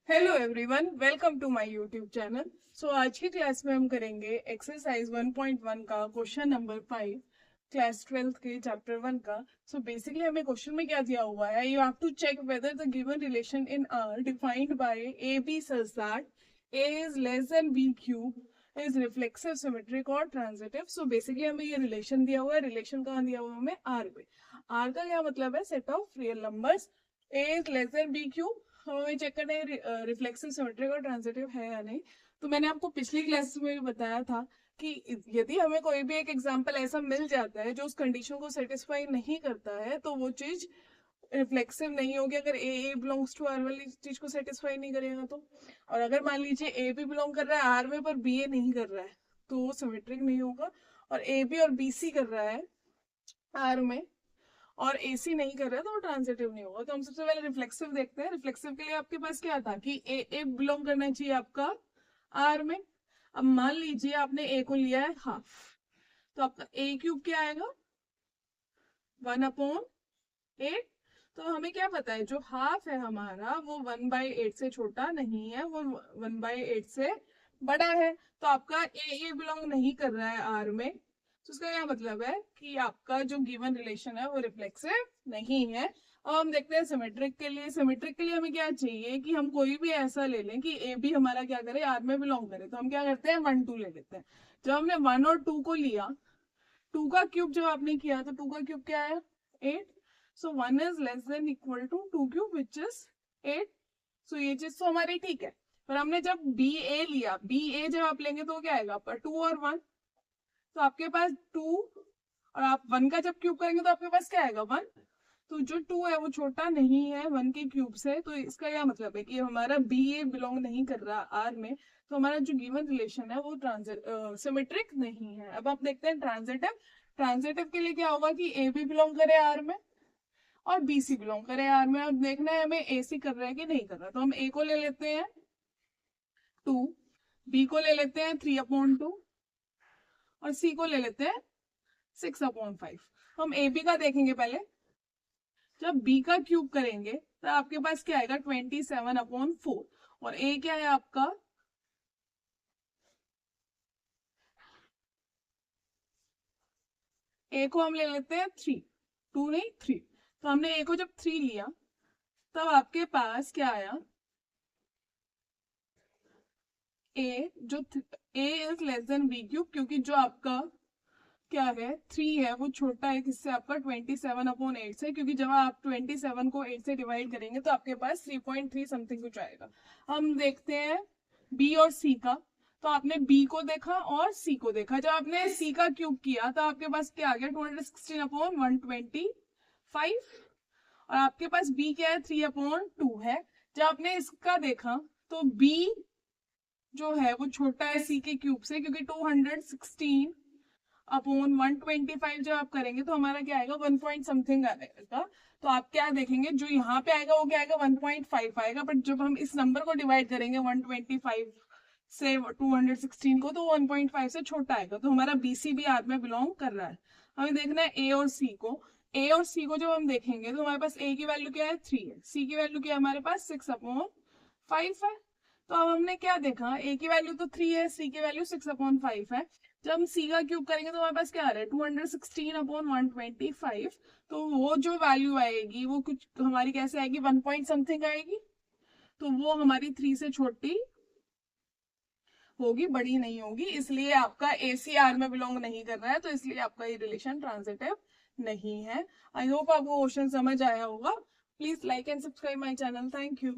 Hello everyone, welcome to my YouTube channel. So आज की class में हम करेंगे एक्सरसाइज 1.1 का क्वेश्चन नंबर 5, क्लास 12 के चैप्टर 1 का। सो बेसिकली हमें क्वेश्चन में क्या दिया हुआ है, you have to check whether the given relation in R defined by A B such that A is less than B cube is reflexive, symmetric और transitive. So basically हमें ये रिलेशन दिया हुआ है। रिलेशन कहाँ दिया हुआ है हमें? आर पे। आर का क्या मतलब है? Set of real numbers. A is less than B cube, हमें चेक करना है रिफ्लेक्सिव, सिमेट्रिक और ट्रांजिटिव है या नहीं। तो मैंने आपको पिछली क्लास में भी बताया था कि यदि हमें कोई भी एक एग्जांपल ऐसा मिल जाता है जो उस कंडीशन को सेटिस्फाई नहीं करता है तो वो चीज रिफ्लेक्सिव नहीं होगी। अगर ए बिलोंग्स टू आर वाली चीज को सेटिस्फाई नहीं करेगा तो, और अगर मान लीजिए ए भी बिलोंग कर रहा है आर में पर बी ए नहीं कर रहा है तो वो सिमेट्रिक नहीं होगा। और ए बी और बी सी कर रहा है आर में और एसी नहीं कर रहा है तो वो ट्रांजिटिव नहीं होगा। तो हम सबसे पहले रिफ्लेक्सिव देखते हैं। रिफ्लेक्सिव के लिए आपके पास क्या था कि ए बिलोंग करना चाहिए आपका आर में। अब मान लीजिए आपने ए को लिया है हाफ, तो आपका ए क्यूब क्या आएगा? 1/8। तो हमें क्या पता है, जो हाफ है हमारा वो 1/8 से छोटा नहीं है, वो 1/8 से बड़ा है। तो आपका ए बिलोंग नहीं कर रहा है आर में। तो उसका क्या मतलब है कि आपका जो गिवन रिलेशन है वो रिफ्लेक्सिव नहीं है। अब हम देखते हैं सिमेट्रिक के लिए। सिमेट्रिक के लिए हमें क्या चाहिए कि हम कोई भी ऐसा ले लें कि ए भी हमारा क्या करे, आर में बिलोंग करे। तो हम क्या करते हैं, 1 2 ले लेते हैं। जब हमने 1 और 2 को लिया, 2 का क्यूब जब आपने किया तो 2 का क्यूब क्या है? 8। So 1 is less than equal to 2 cube which is 8। So ये चीज तो हमारी ठीक है। पर हमने जब बी ए लिया, बी ए जब आप लेंगे तो क्या आएगा आपका? 2 और 1। तो आपके पास 2 और आप 1 का जब क्यूब करेंगे तो आपके पास क्या आएगा? 1। तो जो 2 है वो छोटा नहीं है 1 के क्यूब से। तो इसका क्या मतलब है कि हमारा बी ए बिलोंग नहीं कर रहा आर में। तो हमारा जो गिवन रिलेशन है वो सिमेट्रिक नहीं है। अब आप देखते हैं ट्रांजिटिव। ट्रांजिटिव के लिए क्या होगा कि ए भी बिलोंग करे आर में और बी सी बिलोंग करे आर में। अब देखना है हमें ए सी कर रहा है कि नहीं कर रहा। तो हम ए को ले लेते हैं 2, बी को ले लेते हैं 3/2 और सी को ले लेते हैं 6/5। हम ए बी का देखेंगे पहले। जब बी का क्यूब करेंगे तो आपके पास क्या आएगा? 27/4। और ए क्या है आपका? ए को हम ले लेते हैं 3, 2 नहीं 3। तो हमने ए को जब 3 लिया तब आपके पास क्या आया? ए जो A is less than B cube, क्योंकि जो आपका क्या है 3 है वो छोटा है किससे? आपका 27/8 से। क्योंकि जब आप 27 को 8 से डिवाइड करेंगे तो आपके पास 3.3 समथिंग कुछ आएगा। हम देखते हैं बी और सी का। तो आपने बी को देखा और सी को देखा। जब आपने सी का क्यूब किया तो आपके पास क्या आ गया? 216/125। और आपके पास बी क्या है? 3/2 है। जब आपने इसका देखा तो बी जो है वो छोटा है सी के क्यूब से, क्योंकि 216/125 जब आप करेंगे तो हमारा क्या आएगा? 1 पॉइंट समथिंग आएगा। तो आप क्या देखेंगे, जो यहाँ पे आएगा वो क्या आएगा? 1.5 आएगा। बट जब हम इस नंबर को डिवाइड करेंगे 125 से 216 को तो 1.5 से छोटा आएगा। तो हमारा बीसी भी आर में बिलोंग कर रहा है। हमें देखना है ए और सी को। ए और सी को जब हम देखेंगे तो हमारे पास ए की वैल्यू क्या है? 3 है। सी की वैल्यू क्या है हमारे पास? 6/5 है। तो अब हमने क्या देखा, ए की वैल्यू तो 3 है, सी की वैल्यू 6/5 है। जब हम सी का क्यूब करेंगे तो हमारे पास क्या आ रहा है? 216/125। तो वो जो वैल्यू आएगी वो कुछ हमारी कैसे आएगी? 1 पॉइंट समथिंग आएगी। तो वो हमारी 3 से छोटी होगी, बड़ी नहीं होगी। इसलिए आपका एसीआर में बिलोंग नहीं कर रहा है, तो इसलिए आपका ये रिलेशन ट्रांजिटिव नहीं है। आई होप आपको क्वेश्चन समझ आया होगा। Please like and subscribe my channel. Thank you.